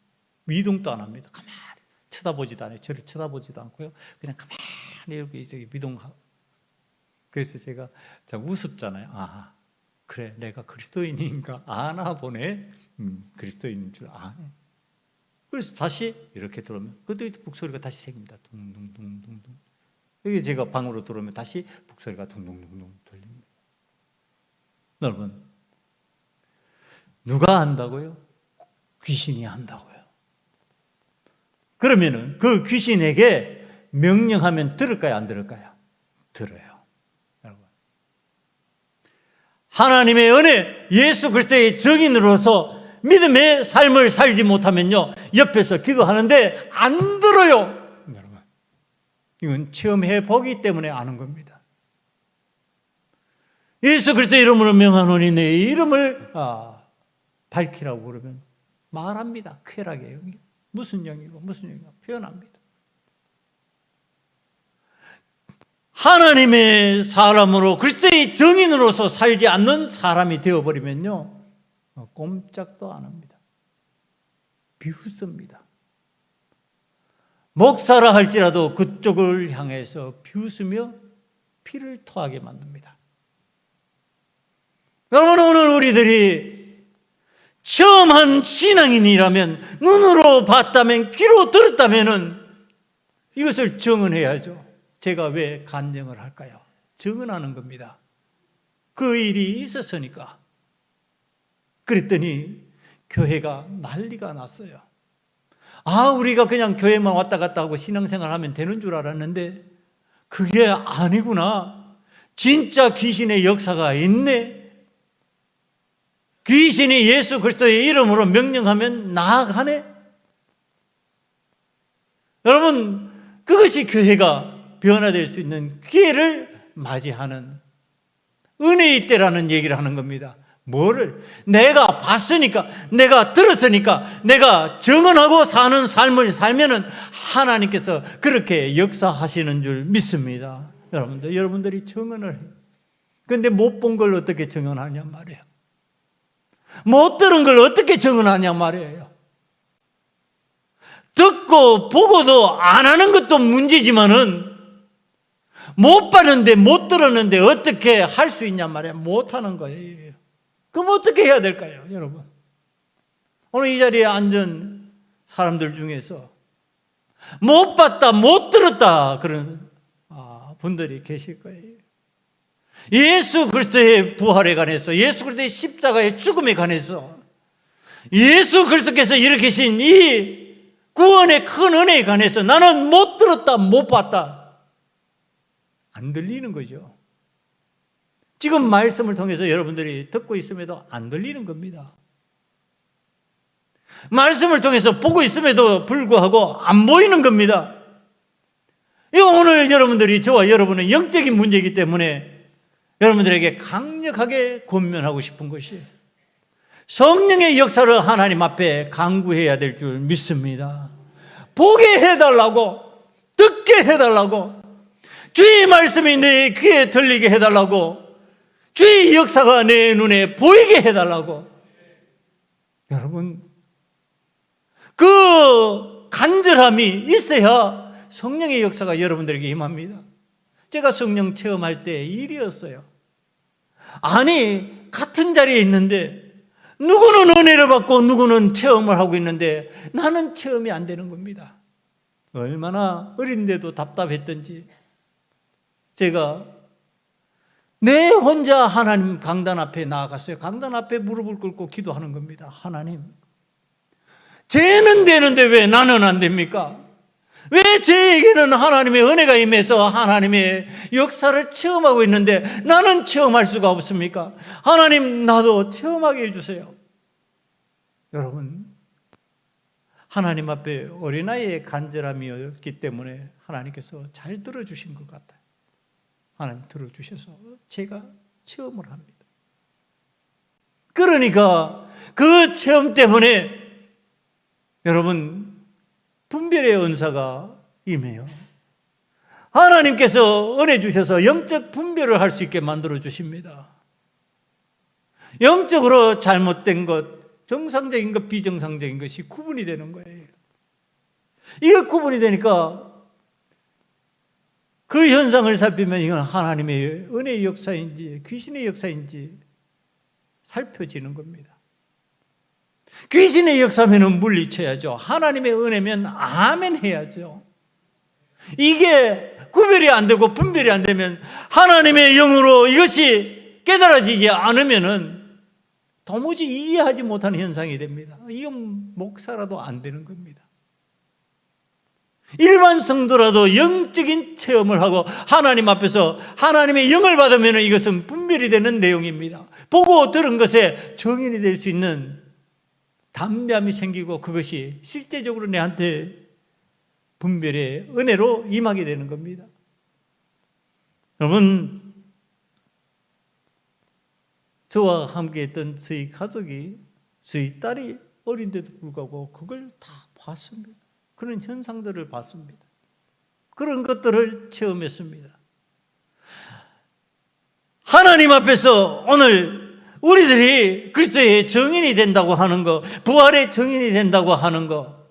미동도 안 합니다. 가만히 쳐다보지도 않아요. 저를 쳐다보지도 않고요. 그냥 가만히 이렇게 미동하고. 그래서 제가 참 우습잖아요. 그래, 내가 그리스도인인가 아나 보네. 그리스도인인 줄 아네. 그래서 다시 이렇게 들어오면 그때 북소리가 다시 생깁니다. 둥둥둥둥둥. 여기 제가 방으로 들어오면 다시 북소리가 둥둥둥둥 들립니다. 여러분, 누가 안다고요? 귀신이 안다고요. 그러면은 그 귀신에게 명령하면 들을까요? 안 들을까요? 들어요. 여러분, 하나님의 은혜, 예수 그리스도의 증인으로서 믿음의 삶을 살지 못하면요 옆에서 기도하는데 안 들어요. 여러분, 이건 체험해 보기 때문에 아는 겁니다. 예수 그리스도 이름으로 명하노니 내 이름을 밝히라고 그러면 말합니다. 쾌락이에요. 무슨 영이고 표현합니다. 하나님의 사람으로 그리스도의 증인으로서 살지 않는 사람이 되어버리면요 꼼짝도 안 합니다. 비웃습니다. 목사라 할지라도 그쪽을 향해서 비웃으며 피를 토하게 만듭니다. 여러분, 오늘 우리들이 처음 한 신앙인이라면, 눈으로 봤다면, 귀로 들었다면 이것을 증언해야죠. 제가 왜 간증을 할까요? 증언하는 겁니다. 그 일이 있었으니까. 그랬더니 교회가 난리가 났어요. 우리가 그냥 교회만 왔다 갔다 하고 신앙생활 하면 되는 줄 알았는데 그게 아니구나. 진짜 귀신의 역사가 있네. 귀신이 예수 그리스도의 이름으로 명령하면 나아가네. 여러분, 그것이 교회가 변화될 수 있는 기회를 맞이하는 은혜의 때라는 얘기를 하는 겁니다. 뭐를? 내가 봤으니까, 내가 들었으니까, 내가 증언하고 사는 삶을 살면은 하나님께서 그렇게 역사하시는 줄 믿습니다. 여러분들이 증언을 해요. 그런데 못 본 걸 어떻게 증언하냐 말이에요. 못 들은 걸 어떻게 증언하냐 말이에요. 듣고 보고도 안 하는 것도 문제지만은 못 봤는데 못 들었는데 어떻게 할 수 있냔 말이야. 못 하는 거예요. 그럼 어떻게 해야 될까요, 여러분? 오늘 이 자리에 앉은 사람들 중에서 못 봤다, 못 들었다 그런 분들이 계실 거예요. 예수 그리스도의 부활에 관해서, 예수 그리스도의 십자가의 죽음에 관해서, 예수 그리스도께서 일으키신 이 구원의 큰 은혜에 관해서 나는 못 들었다, 못 봤다. 안 들리는 거죠. 지금 말씀을 통해서 여러분들이 듣고 있음에도 안 들리는 겁니다. 말씀을 통해서 보고 있음에도 불구하고 안 보이는 겁니다. 이거 오늘 여러분들이, 저와 여러분은 영적인 문제이기 때문에 여러분들에게 강력하게 권면하고 싶은 것이, 성령의 역사를 하나님 앞에 간구해야 될 줄 믿습니다. 보게 해달라고, 듣게 해달라고, 주의 말씀이 내 귀에 들리게 해달라고, 주의 역사가 내 눈에 보이게 해달라고. 여러분, 그 간절함이 있어야 성령의 역사가 여러분들에게 임합니다. 제가 성령 체험할 때 일이었어요. 아니, 같은 자리에 있는데 누구는 은혜를 받고 누구는 체험을 하고 있는데 나는 체험이 안 되는 겁니다. 얼마나 어린데도 답답했던지 제가 내 혼자 하나님 강단 앞에 나아갔어요. 강단 앞에 무릎을 꿇고 기도하는 겁니다. 하나님, 쟤는 되는데 왜 나는 안 됩니까? 왜 저에게는 하나님의 은혜가 임해서 하나님의 역사를 체험하고 있는데 나는 체험할 수가 없습니까? 하나님, 나도 체험하게 해주세요. 여러분, 하나님 앞에 어린아이의 간절함이었기 때문에 하나님께서 잘 들어주신 것 같아요. 하나님 들어주셔서 제가 체험을 합니다. 그러니까 그 체험 때문에 여러분, 분별의 은사가 임해요. 하나님께서 은혜 주셔서 영적 분별을 할 수 있게 만들어 주십니다. 영적으로 잘못된 것, 정상적인 것, 비정상적인 것이 구분이 되는 거예요. 이게 구분이 되니까 그 현상을 살피면 이건 하나님의 은혜의 역사인지 귀신의 역사인지 살펴지는 겁니다. 귀신의 역사면은 물리쳐야죠. 하나님의 은혜면 아멘 해야죠. 이게 구별이 안 되고 분별이 안 되면 하나님의 영으로 이것이 깨달아지지 않으면은 도무지 이해하지 못하는 현상이 됩니다. 이건 목사라도 안 되는 겁니다. 일반 성도라도 영적인 체험을 하고 하나님 앞에서 하나님의 영을 받으면 이것은 분별이 되는 내용입니다. 보고 들은 것에 증인이 될 수 있는 담대함이 생기고 그것이 실제적으로 내한테 분별의 은혜로 임하게 되는 겁니다. 여러분, 저와 함께 했던 저희 가족이, 저희 딸이 어린데도 불구하고 그걸 다 봤습니다. 그런 현상들을 봤습니다. 그런 것들을 체험했습니다. 하나님 앞에서 오늘 우리들이 그리스도의 증인이 된다고 하는 거, 부활의 증인이 된다고 하는 거,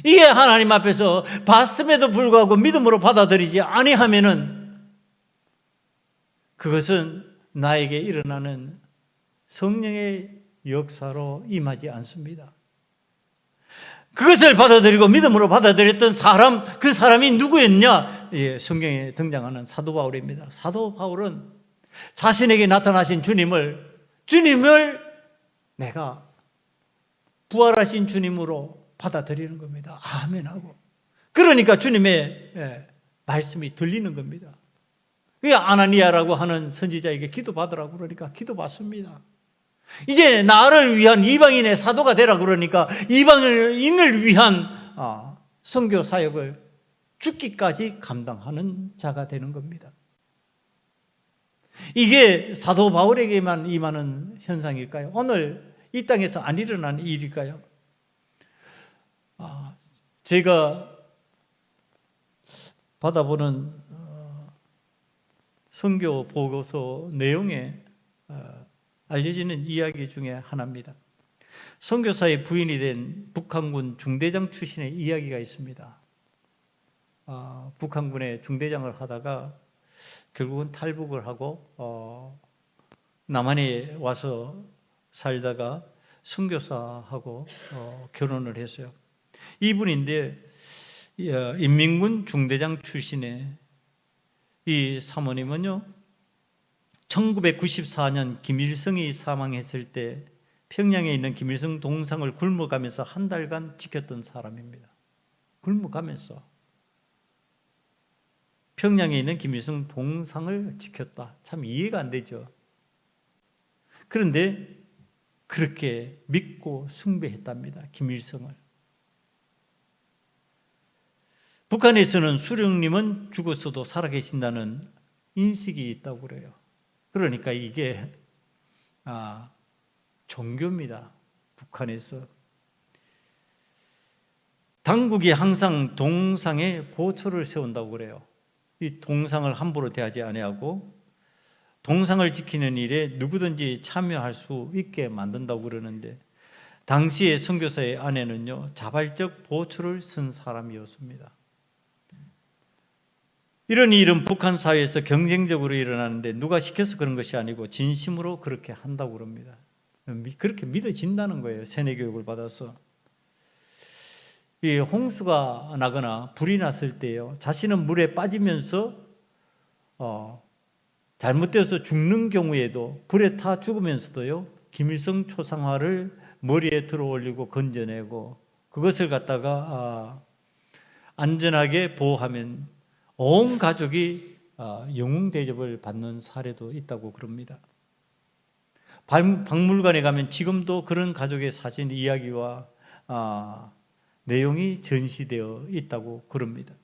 이게 하나님 앞에서 봤음에도 불구하고 믿음으로 받아들이지 아니하면은 그것은 나에게 일어나는 성령의 역사로 임하지 않습니다. 그것을 받아들이고 믿음으로 받아들였던 사람, 그 사람이 누구였냐? 예, 성경에 등장하는 사도 바울입니다. 사도 바울은 자신에게 나타나신 주님을 내가 부활하신 주님으로 받아들이는 겁니다. 아멘하고. 그러니까 주님의 말씀이 들리는 겁니다. 아나니아라고 하는 선지자에게 기도받으라고 그러니까 기도받습니다. 이제 나를 위한 이방인의 사도가 되라 그러니까 이방인을 위한 선교 사역을 죽기까지 감당하는 자가 되는 겁니다. 이게 사도 바울에게만 임하는 현상일까요? 오늘 이 땅에서 안 일어나는 일일까요? 제가 받아보는 선교 보고서 내용에 알려지는 이야기 중에 하나입니다. 선교사의 부인이 된 북한군 중대장 출신의 이야기가 있습니다. 북한군의 중대장을 하다가 결국은 탈북을 하고 남한에 와서 살다가 선교사하고 결혼을 했어요. 이분인데 인민군 중대장 출신의 이 사모님은요, 1994년 김일성이 사망했을 때 평양에 있는 김일성 동상을 굶어가면서 한 달간 지켰던 사람입니다. 굶어가면서 평양에 있는 김일성 동상을 지켰다. 참 이해가 안 되죠. 그런데 그렇게 믿고 숭배했답니다. 김일성을. 북한에서는 수령님은 죽었어도 살아계신다는 인식이 있다고 그래요. 그러니까 이게 종교입니다. 북한에서. 당국이 항상 동상에 보초를 세운다고 그래요. 이 동상을 함부로 대하지 아니하고 동상을 지키는 일에 누구든지 참여할 수 있게 만든다고 그러는데, 당시의 선교사의 아내는요, 자발적 보초를 쓴 사람이었습니다. 이런 일은 북한 사회에서 경쟁적으로 일어나는데 누가 시켜서 그런 것이 아니고 진심으로 그렇게 한다고 그럽니다. 그렇게 믿어진다는 거예요. 세뇌 교육을 받아서. 이 홍수가 나거나 불이 났을 때요, 자신은 물에 빠지면서 잘못되어서 죽는 경우에도, 불에 타 죽으면서도요, 김일성 초상화를 머리에 들어 올리고 건져내고 그것을 갖다가 안전하게 보호하면 온 가족이 영웅 대접을 받는 사례도 있다고 그럽니다. 박물관에 가면 지금도 그런 가족의 사진 이야기와 내용이 전시되어 있다고 그럽니다.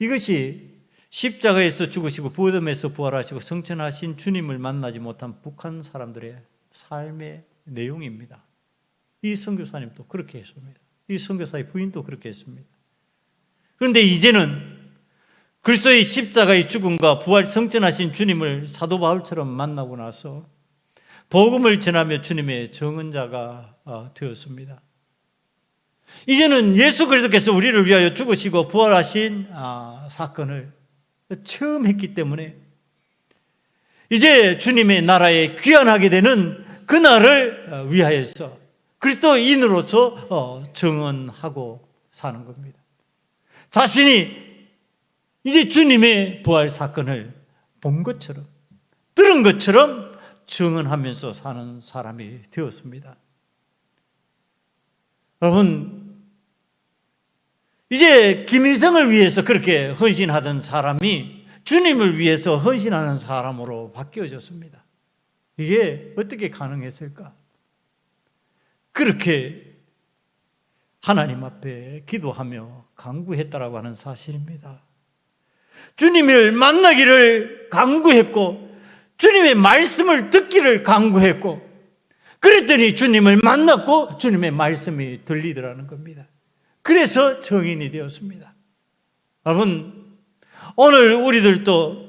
이것이 십자가에서 죽으시고 부활에서 부활하시고 성천하신 주님을 만나지 못한 북한 사람들의 삶의 내용입니다. 이 선교사님도 그렇게 했습니다. 이 선교사의 부인도 그렇게 했습니다. 그런데 이제는 그리스도의 십자가의 죽음과 부활 성천하신 주님을 사도 바울처럼 만나고 나서 복음을 전하며 주님의 증언자가 되었습니다. 이제는 예수 그리스도께서 우리를 위하여 죽으시고 부활하신 사건을 처음 했기 때문에 이제 주님의 나라에 귀환하게 되는 그날을 위하여서 그리스도인으로서 증언하고 사는 겁니다. 자신이 이제 주님의 부활 사건을 본 것처럼, 들은 것처럼 증언하면서 사는 사람이 되었습니다. 여러분, 이제 김일성을 위해서 그렇게 헌신하던 사람이 주님을 위해서 헌신하는 사람으로 바뀌어졌습니다. 이게 어떻게 가능했을까? 그렇게 하나님 앞에 기도하며 간구했다라고 하는 사실입니다. 주님을 만나기를 간구했고 주님의 말씀을 듣기를 간구했고, 그랬더니 주님을 만났고 주님의 말씀이 들리더라는 겁니다. 그래서 증인이 되었습니다. 여러분, 오늘 우리들도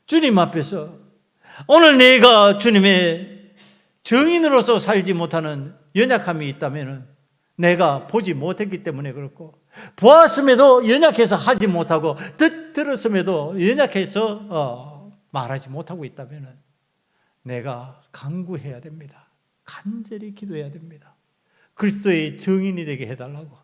주님 앞에서 오늘 내가 주님의 증인으로서 살지 못하는 연약함이 있다면 내가 보지 못했기 때문에 그렇고, 보았음에도 연약해서 하지 못하고 들었음에도 연약해서 말하지 못하고 있다면 내가 간구해야 됩니다. 간절히 기도해야 됩니다. 그리스도의 증인이 되게 해달라고.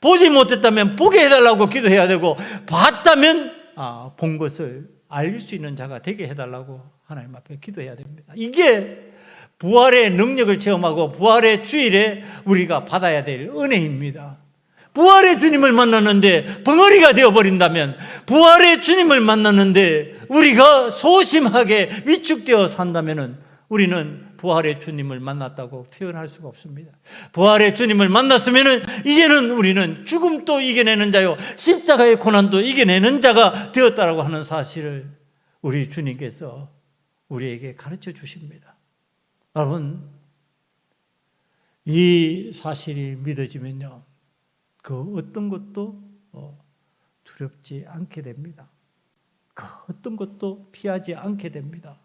보지 못했다면 보게 해달라고 기도해야 되고, 봤다면 본 것을 알릴 수 있는 자가 되게 해달라고 하나님 앞에 기도해야 됩니다. 이게 부활의 능력을 체험하고 부활의 주일에 우리가 받아야 될 은혜입니다. 부활의 주님을 만났는데 벙어리가 되어버린다면, 부활의 주님을 만났는데 우리가 소심하게 위축되어 산다면 우리는 부활의 주님을 만났다고 표현할 수가 없습니다. 부활의 주님을 만났으면 이제는 우리는 죽음도 이겨내는 자요 십자가의 고난도 이겨내는 자가 되었다라고 하는 사실을 우리 주님께서 우리에게 가르쳐 주십니다. 여러분, 이 사실이 믿어지면요, 그 어떤 것도 두렵지 않게 됩니다. 그 어떤 것도 피하지 않게 됩니다.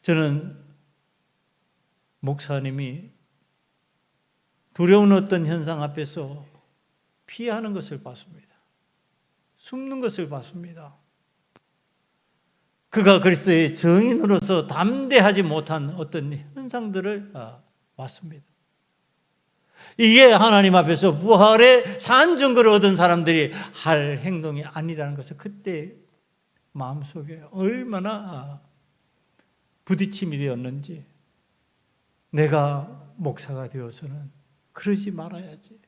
저는 목사님이 두려운 어떤 현상 앞에서 피하는 것을 봤습니다. 숨는 것을 봤습니다. 그가 그리스도의 증인으로서 담대하지 못한 어떤 현상들을 봤습니다. 이게 하나님 앞에서 부활의 산 증거를 얻은 사람들이 할 행동이 아니라는 것을 그때 마음속에 얼마나 부딪힘이 되었는지, 내가 목사가 되어서는 그러지 말아야지,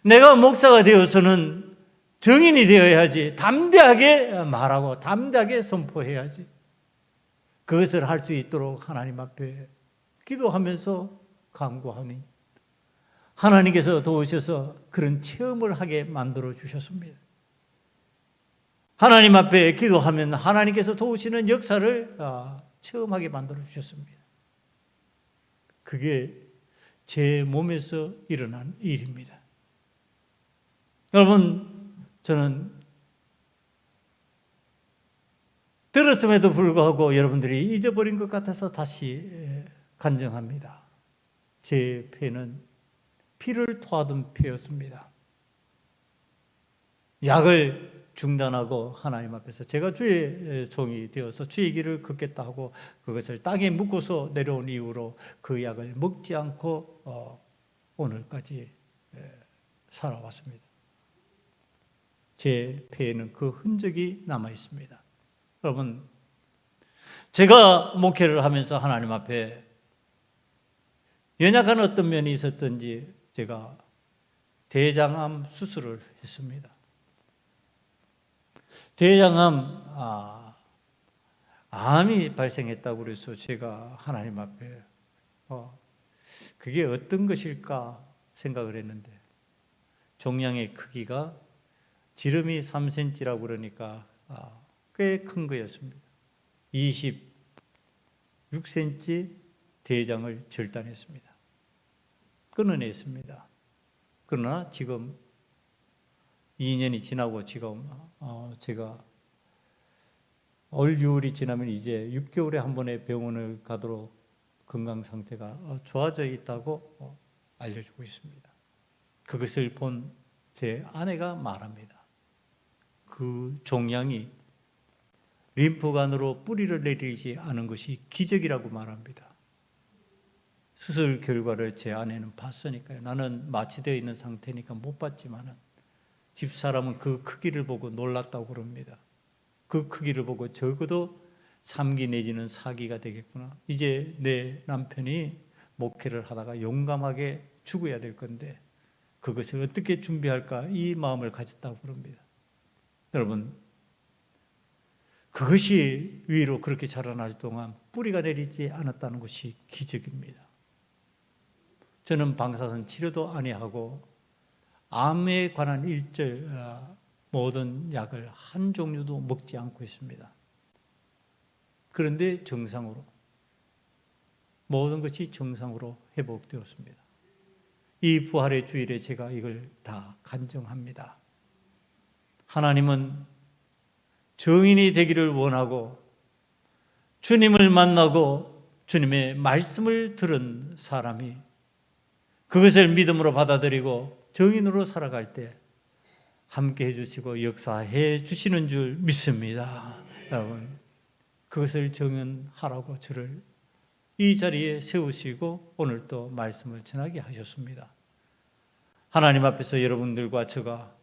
내가 목사가 되어서는 증인이 되어야지, 담대하게 말하고 담대하게 선포해야지, 그것을 할 수 있도록 하나님 앞에 기도하면서 간구하니 하나님께서 도우셔서 그런 체험을 하게 만들어 주셨습니다. 하나님 앞에 기도하면 하나님께서 도우시는 역사를 체험하게 만들어 주셨습니다. 그게 제 몸에서 일어난 일입니다. 여러분, 저는 들었음에도 불구하고 여러분들이 잊어버린 것 같아서 다시 간증합니다. 제 폐는 피를 토하던 폐였습니다. 약을 중단하고 하나님 앞에서 제가 주의 종이 되어서 주의 길을 걷겠다 하고 그것을 땅에 묻고서 내려온 이후로 그 약을 먹지 않고 오늘까지 살아왔습니다. 제 폐에는 그 흔적이 남아 있습니다. 여러분, 제가 목회를 하면서 하나님 앞에 연약한 어떤 면이 있었던지 제가 대장암 수술을 했습니다. 대장암 암이 발생했다고 그래서 제가 하나님 앞에 그게 어떤 것일까 생각을 했는데, 종양의 크기가 지름이 3cm라고 그러니까 꽤 큰 거였습니다. 26cm 대장을 절단했습니다. 끊어냈습니다. 그러나 지금 2년이 지나고 지금 제가 올 6월이 지나면 이제 6개월에 한 번에 병원을 가도록 건강 상태가 좋아져 있다고 알려주고 있습니다. 그것을 본 제 아내가 말합니다. 그 종양이 림프관으로 뿌리를 내리지 않은 것이 기적이라고 말합니다. 수술 결과를 제 아내는 봤으니까요. 나는 마취되어 있는 상태니까 못 봤지만은 집사람은 그 크기를 보고 놀랐다고 그럽니다. 그 크기를 보고 적어도 3기 내지는 4기가 되겠구나. 이제 내 남편이 목회를 하다가 용감하게 죽어야 될 건데 그것을 어떻게 준비할까, 이 마음을 가졌다고 그럽니다. 여러분, 그것이 위로 그렇게 자라날 동안 뿌리가 내리지 않았다는 것이 기적입니다. 저는 방사선 치료도 아니하고 암에 관한 모든 약을 한 종류도 먹지 않고 있습니다. 그런데 정상으로, 모든 것이 정상으로 회복되었습니다. 이 부활의 주일에 제가 이걸 다 간증합니다. 하나님은 증인이 되기를 원하고 주님을 만나고 주님의 말씀을 들은 사람이 그것을 믿음으로 받아들이고 증인으로 살아갈 때 함께 해주시고 역사해 주시는 줄 믿습니다. 여러분, 그것을 증언하라고 저를 이 자리에 세우시고 오늘 또 말씀을 전하게 하셨습니다. 하나님 앞에서 여러분들과 제가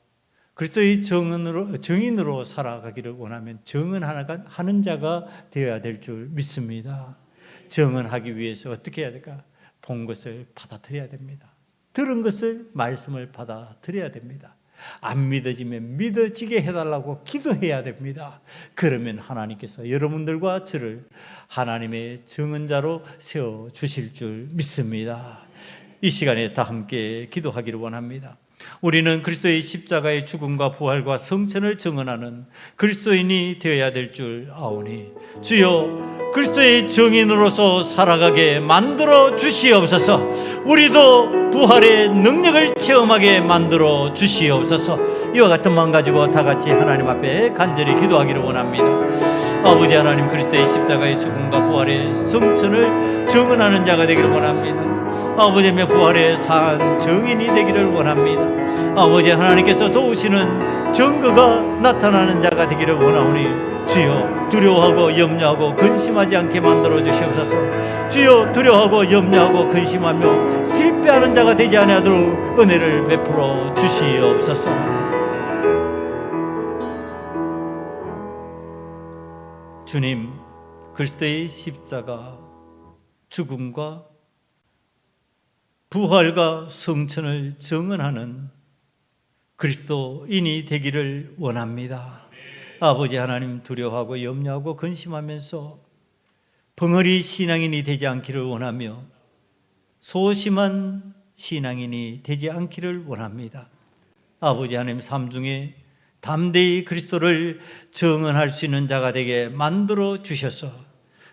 그리스도의 증인으로 살아가기를 원하면 증언하는 자가 되어야 될 줄 믿습니다. 증언하기 위해서 어떻게 해야 될까? 본 것을 받아들여야 됩니다. 들은 것을, 말씀을 받아들여야 됩니다. 안 믿어지면 믿어지게 해달라고 기도해야 됩니다. 그러면 하나님께서 여러분들과 저를 하나님의 증언자로 세워주실 줄 믿습니다. 이 시간에 다 함께 기도하기를 원합니다. 우리는 그리스도의 십자가의 죽음과 부활과 성천을 증언하는 그리스도인이 되어야 될 줄 아오니 주여, 그리스도의 증인으로서 살아가게 만들어 주시옵소서. 우리도 부활의 능력을 체험하게 만들어 주시옵소서. 이와 같은 마음 가지고 다 같이 하나님 앞에 간절히 기도하기를 원합니다. 아버지 하나님, 그리스도의 십자가의 죽음과 부활의 성천을 증언하는 자가 되기를 원합니다. 아버지의 부활의 산 증인이 되기를 원합니다. 아버지 하나님께서 도우시는 증거가 나타나는 자가 되기를 원하오니 주여, 두려워하고 염려하고 근심하지 않게 만들어 주시옵소서. 주여, 두려워하고 염려하고 근심하며 실패하는 자가 되지 아니하도록 은혜를 베풀어 주시옵소서. 주님, 그리스도의 십자가 죽음과 부활과 성천을 증언하는 그리스도인이 되기를 원합니다. 아버지 하나님, 두려워하고 염려하고 근심하면서 벙어리 신앙인이 되지 않기를 원하며 소심한 신앙인이 되지 않기를 원합니다. 아버지 하나님, 삶 중에 담대히 그리스도를 증언할 수 있는 자가 되게 만들어 주셔서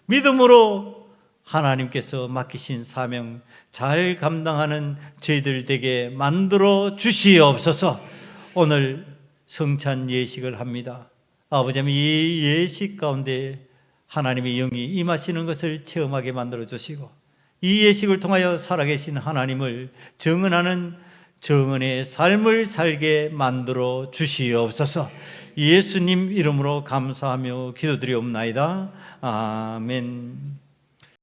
믿음으로 하나님께서 맡기신 사명 잘 감당하는 저희들 되게 만들어 주시옵소서. 오늘 성찬 예식을 합니다. 아버지 하나님, 이 예식 가운데 하나님의 영이 임하시는 것을 체험하게 만들어 주시고 이 예식을 통하여 살아계신 하나님을 증언하는 정은의 삶을 살게 만들어 주시옵소서. 예수님 이름으로 감사하며 기도드리옵나이다. 아멘.